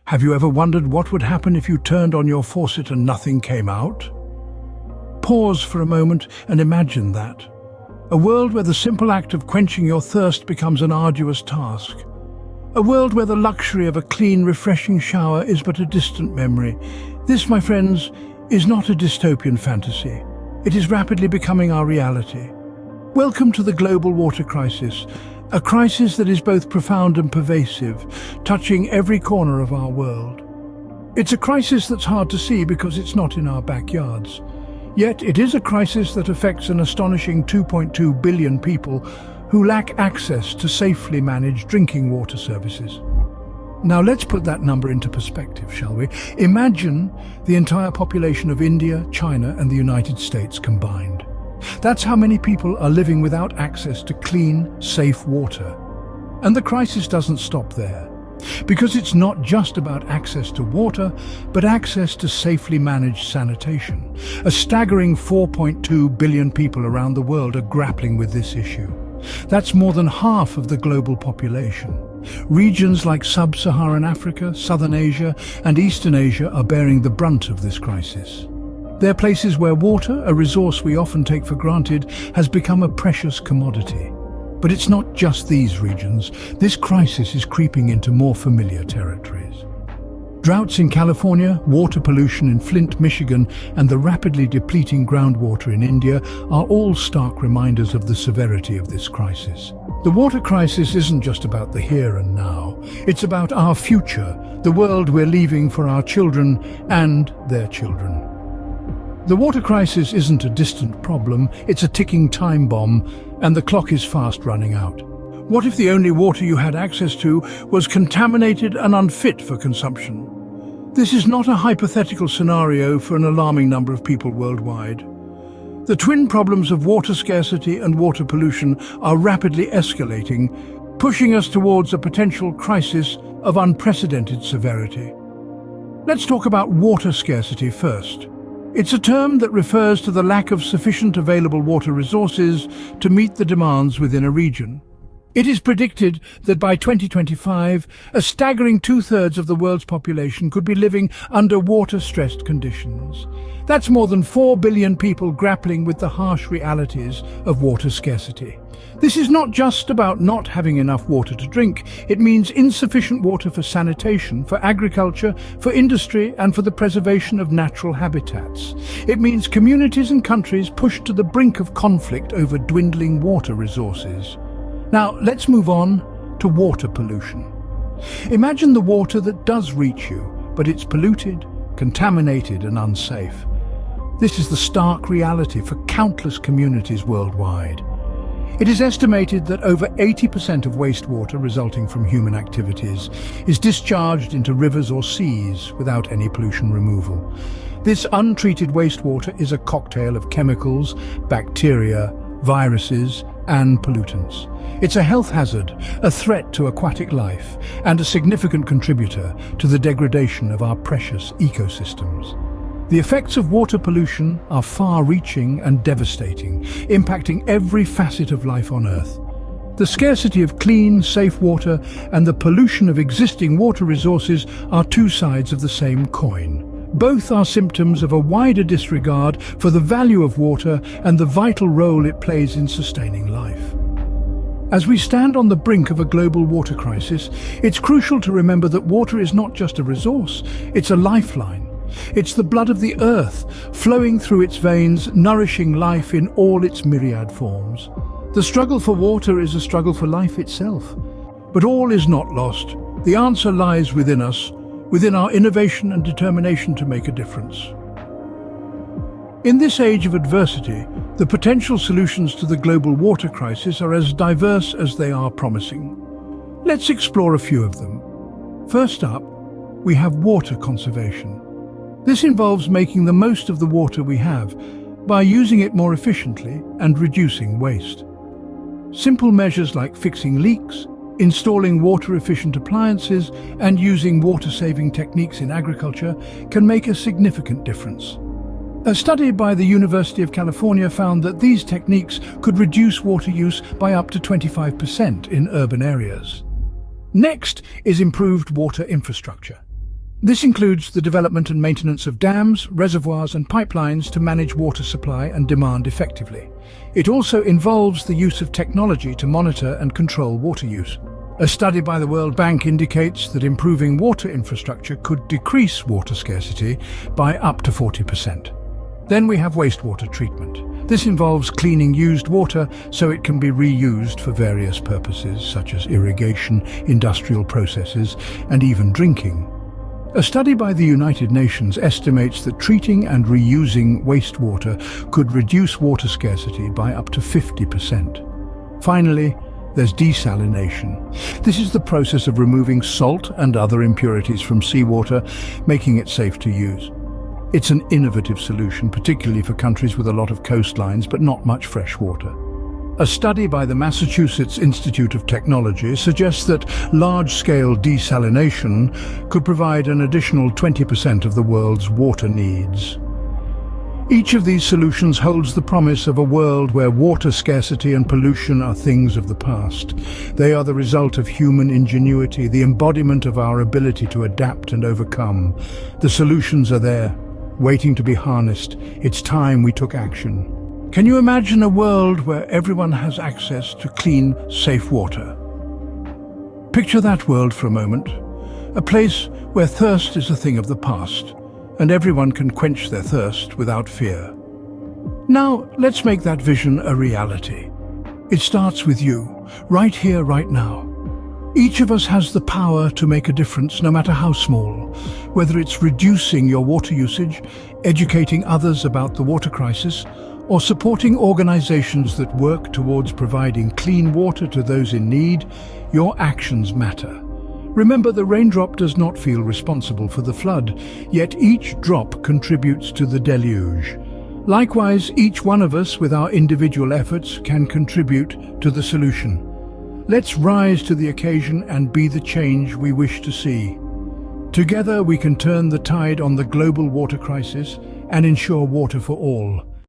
Have you ever wondered what would happen if you turned on your faucet and nothing came out? Pause for a moment and imagine that. A world where the simple act of quenching your thirst becomes an arduous task. A world where the luxury of a clean, refreshing shower is but a distant memory. This, my friends, is not a dystopian fantasy. It is rapidly becoming our reality. Welcome to the global water crisis, a crisis that is both profound and pervasive, touching every corner of our world. It's a crisis that's hard to see because it's not in our backyards. Yet it is a crisis that affects an astonishing 2.2 billion people who lack access to safely managed drinking water services. Now let's put that number into perspective, shall we? Imagine the entire population of India, China, and the United States combined. That's how many people are living without access to clean, safe water. And the crisis doesn't stop there. Because it's not just about access to water, but access to safely managed sanitation. A staggering 4.2 billion people around the world are grappling with this issue. That's more than half of the global population. Regions like Sub-Saharan Africa, Southern Asia, and Eastern Asia are bearing the brunt of this crisis. They're places where water, a resource we often take for granted, has become a precious commodity. But it's not just these regions. This crisis is creeping into more familiar territories. Droughts in California, water pollution in Flint, Michigan, and the rapidly depleting groundwater in India are all stark reminders of the severity of this crisis. The water crisis isn't just about the here and now. It's about our future, the world we're leaving for our children and their children. The water crisis isn't a distant problem, it's a ticking time bomb, and the clock is fast running out. What if the only water you had access to was contaminated and unfit for consumption? This is not a hypothetical scenario for an alarming number of people worldwide. The twin problems of water scarcity and water pollution are rapidly escalating, pushing us towards a potential crisis of unprecedented severity. Let's talk about water scarcity first. It's a term that refers to the lack of sufficient available water resources to meet the demands within a region. It is predicted that by 2025, a staggering two-thirds of the world's population could be living under water-stressed conditions. That's more than 4 billion people grappling with the harsh realities of water scarcity. This is not just about not having enough water to drink. It means insufficient water for sanitation, for agriculture, for industry, and for the preservation of natural habitats. It means communities and countries pushed to the brink of conflict over dwindling water resources. Now, let's move on to water pollution. Imagine the water that does reach you, but it's polluted, contaminated, and unsafe. This is the stark reality for countless communities worldwide. It is estimated that over 80% of wastewater resulting from human activities is discharged into rivers or seas without any pollution removal. This untreated wastewater is a cocktail of chemicals, bacteria, viruses, and pollutants. It's a health hazard, a threat to aquatic life, and a significant contributor to the degradation of our precious ecosystems. The effects of water pollution are far-reaching and devastating, impacting every facet of life on Earth. The scarcity of clean, safe water and the pollution of existing water resources are two sides of the same coin. Both are symptoms of a wider disregard for the value of water and the vital role it plays in sustaining life. As we stand on the brink of a global water crisis, it's crucial to remember that water is not just a resource, it's a lifeline. It's the blood of the earth, flowing through its veins, nourishing life in all its myriad forms. The struggle for water is a struggle for life itself. But all is not lost. The answer lies within us, within our innovation and determination to make a difference. In this age of adversity, the potential solutions to the global water crisis are as diverse as they are promising. Let's explore a few of them. First up, we have water conservation. This involves making the most of the water we have by using it more efficiently and reducing waste. Simple measures like fixing leaks, installing water-efficient appliances, and using water-saving techniques in agriculture can make a significant difference. A study by the University of California found that these techniques could reduce water use by up to 25% in urban areas. Next is improved water infrastructure. This includes the development and maintenance of dams, reservoirs and pipelines to manage water supply and demand effectively. It also involves the use of technology to monitor and control water use. A study by the World Bank indicates that improving water infrastructure could decrease water scarcity by up to 40%. Then we have wastewater treatment. This involves cleaning used water so it can be reused for various purposes such as irrigation, industrial processes, and even drinking. A study by the United Nations estimates that treating and reusing wastewater could reduce water scarcity by up to 50%. Finally, there's desalination. This is the process of removing salt and other impurities from seawater, making it safe to use. It's an innovative solution, particularly for countries with a lot of coastlines but not much fresh water. A study by the Massachusetts Institute of Technology suggests that large-scale desalination could provide an additional 20% of the world's water needs. Each of these solutions holds the promise of a world where water scarcity and pollution are things of the past. They are the result of human ingenuity, the embodiment of our ability to adapt and overcome. The solutions are there, waiting to be harnessed. It's time we took action. Can you imagine a world where everyone has access to clean, safe water? Picture that world for a moment. A place where thirst is a thing of the past, and everyone can quench their thirst without fear. Now, let's make that vision a reality. It starts with you, right here, right now. Each of us has the power to make a difference, no matter how small. Whether it's reducing your water usage, educating others about the water crisis, or supporting organizations that work towards providing clean water to those in need, your actions matter. Remember, the raindrop does not feel responsible for the flood, yet each drop contributes to the deluge. Likewise, each one of us, with our individual efforts, can contribute to the solution. Let's rise to the occasion and be the change we wish to see. Together we can turn the tide on the global water crisis and ensure water for all.